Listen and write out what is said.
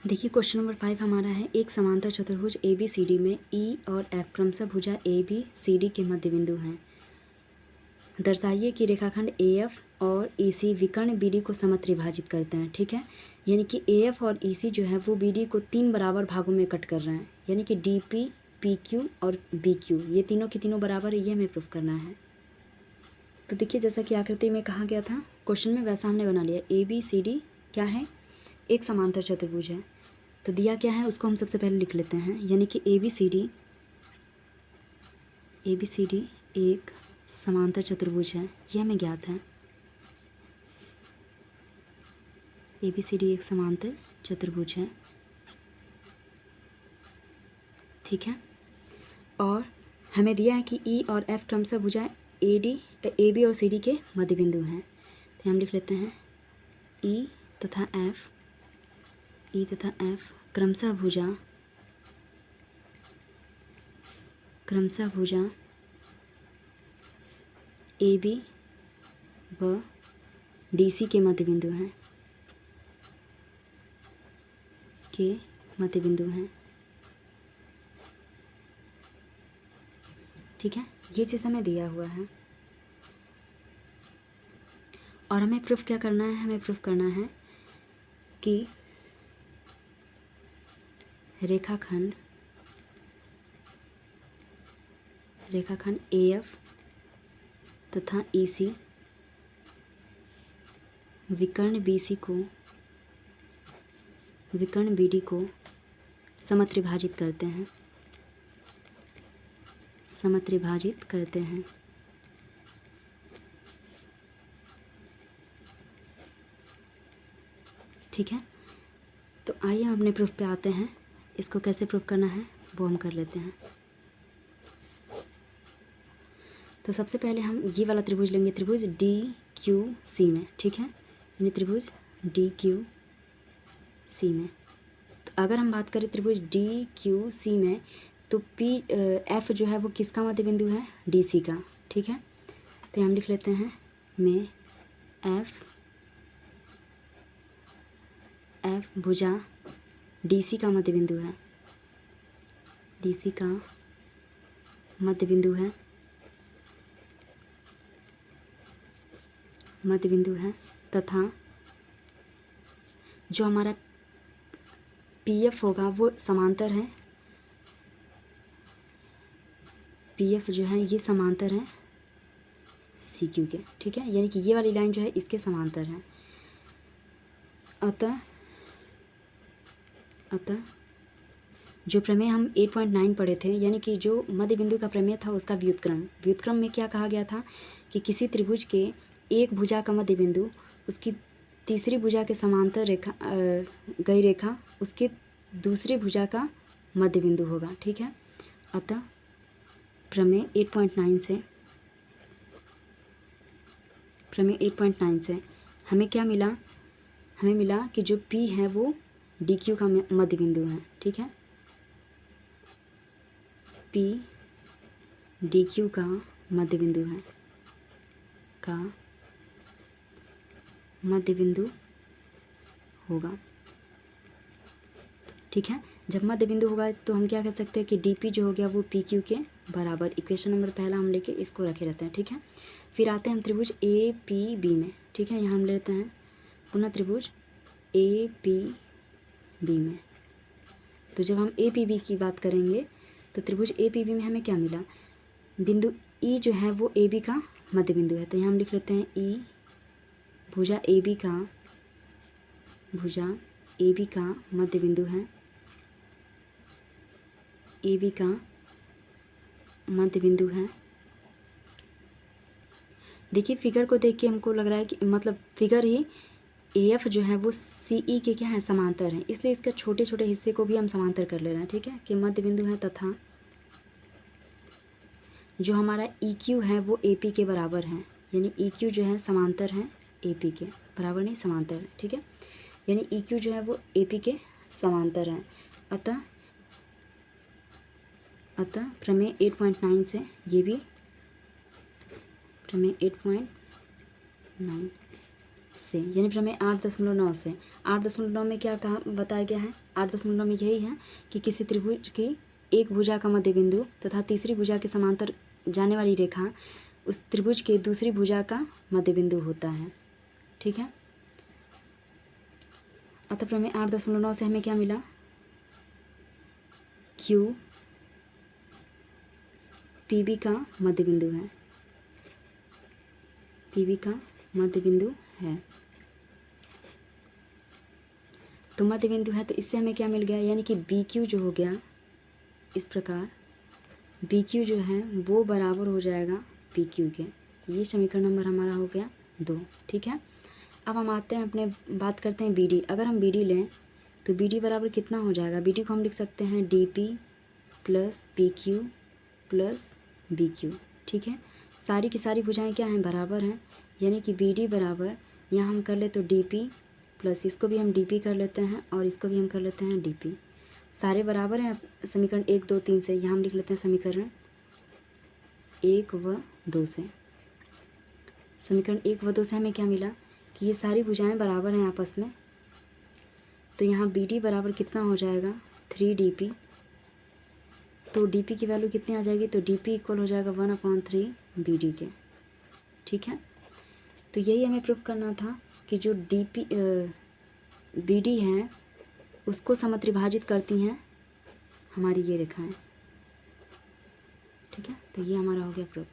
देखिए question number 5 हमारा है, एक समांतर चतुर्भुज ए बी सी डी में ई और एफ क्रमशः भुजा ए बी सी डी के मध्य बिंदु हैं। दर्शाइए कि रेखाखंड ए एफ और ई सी विकर्ण बी डी को समत्रिभाजित करते हैं। ठीक है, यानी कि ए एफ और ई सी जो है वो बी डी को 3 बराबर भागों में कट कर रहे हैं, यानी कि डी पी, पी क्यू और बी क्यू ये तीनों की तीनों बराबर है, ये हमें प्रूफ करना है। तो देखिए जैसा कि आकृति में कहा गया था क्वेश्चन में, वैसा हमने बना लिया। ए बी सी डी क्या है, एक समांतर चतुर्भुज है। तो दिया क्या है उसको हम सबसे पहले लिख लेते हैं, यानी कि ए बी सी डी एक समांतर चतुर्भुज है, ये हमें ज्ञात है। ए बी सी डी एक समांतर चतुर्भुज है, ठीक है। और हमें दिया है कि ई और एफ क्रमशः भुजा ए बी और सी डी के मध्य बिंदु हैं। तो हम लिख लेते हैं ई तथा एफ क्रमशः भुजा ए बी व डी सी के मध्य बिंदु हैं, ठीक है। ये चीज़ हमें दिया हुआ है और हमें प्रूफ क्या करना है, हमें प्रूफ करना है कि रेखाखंड ए एफ तथा ई सी विकर्ण बी डी को समत्रिभाजित करते हैं। ठीक है, तो आइए हम अपने प्रूफ पे आते हैं। इसको कैसे प्रूफ करना है वो हम कर लेते हैं। तो सबसे पहले हम ये वाला त्रिभुज लेंगे, त्रिभुज डी क्यू सी में, ठीक है, यानी त्रिभुज डी क्यू सी में। तो अगर हम बात करें त्रिभुज डी क्यू सी में, तो पी एफ जो है वो किसका मध्य बिंदु है, डी सी का, ठीक है। तो हम लिख लेते हैं में एफ भुजा डी सी का मध्य बिंदु है, तथा जो हमारा पी एफ होगा वो समांतर है, पी एफ जो है ये समांतर है सी क्यू के, ठीक है, यानी कि ये वाली लाइन जो है इसके समांतर है। अतः जो प्रमेय हम 8.9 पढ़े थे, यानी कि जो मध्य बिंदु का प्रमेय था उसका व्युत्क्रम में क्या कहा गया था कि किसी त्रिभुज के एक भुजा का मध्य बिंदु उसकी तीसरी भुजा के समांतर गई रेखा उसके दूसरी भुजा का मध्य बिंदु होगा, ठीक है। अतः प्रमेय 8.9 से हमें क्या मिला, हमें मिला कि जो P है वो डी क्यू का मध्य बिंदु है, ठीक है। P डी क्यू का मध्य बिंदु होगा, ठीक है। जब मध्य बिंदु होगा तो हम क्या कह सकते हैं कि डी पी जो हो गया वो पी क्यू के बराबर। इक्वेशन नंबर पहला हम लेके इसको रखे रहते हैं, ठीक है। फिर आते हैं हम त्रिभुज ए पी बी में, ठीक है। यहाँ हम लेते हैं पुनः त्रिभुज ए पी बी में। तो जब हम ए पी बी की बात करेंगे तो त्रिभुज ए पी बी में हमें क्या मिला, बिंदु ई जो है वो ए बी का मध्य बिंदु है। तो यहाँ हम लिख लेते हैं ई भुजा ए बी का मध्य बिंदु है, देखिए फिगर को देख के हमको लग रहा है कि मतलब फिगर ही ए एफ जो है वो सी ई के क्या है, समांतर है, इसलिए इसके छोटे छोटे हिस्से को भी हम समांतर कर ले रहे हैं, ठीक है, कि मध्य बिंदु है तथा जो हमारा ई क्यू है वो ए पी के बराबर है, यानी ई क्यू जो है समांतर है ए पी के बराबर, नहीं समांतर है, ठीक है, यानी ई क्यू जो है वो ए पी के समांतर है। अतः प्रमेय 8.9 से से, यानी प्रमेय 8.9 से। 8.9 में क्या कहा बताया गया है? 8.9 में यही है कि किसी त्रिभुज की एक भुजा का मध्य बिंदु तथा तीसरी भुजा के समांतर जाने वाली रेखा उस त्रिभुज के दूसरी भुजा का मध्य बिंदु होता है। ठीक है, अतः प्रमेय 8.9 से हमें क्या मिला? Q PB का मध्य बिंदु है, PB का मध्य बिंदु है। तो मध्य बिंदु है तो इससे हमें क्या मिल गया? यानी कि BQ जो हो गया इस प्रकार, BQ जो है वो बराबर हो जाएगा PQ के। ये समीकरण नंबर हमारा हो गया 2। ठीक है, अब हम आते हैं अपने बात करते हैं BD। अगर हम BD लें तो BD बराबर कितना हो जाएगा? BD को हम लिख सकते हैं DP plus PQ plus BQ। ठीक है, सारी की सारी भुजाएं क्या हैं? बराबर हैं, यानी कि BD बराबर यहाँ हम कर ले तो DP प्लस इसको भी हम DP कर लेते हैं और इसको भी हम कर लेते हैं DP। सारे बराबर हैं समीकरण 1 2 3 से। यहाँ हम लिख लेते हैं समीकरण 1 व 2 से। समीकरण 1 व 2 से हमें क्या मिला कि ये सारी भुजाएं बराबर हैं आपस में। तो यहाँ BD बराबर कितना हो जाएगा? 3DP। तो DP की वैल्यू कितनी आ जाएगी? तो DP इक्वल हो जाएगा 1/3 BD के। ठीक है, तो यही हमें प्रूफ करना था कि जो BD है उसको समत्रिभाजित करती हैं हमारी ये रेखाएं। ठीक है, तो ये हमारा हो गया प्रूफ।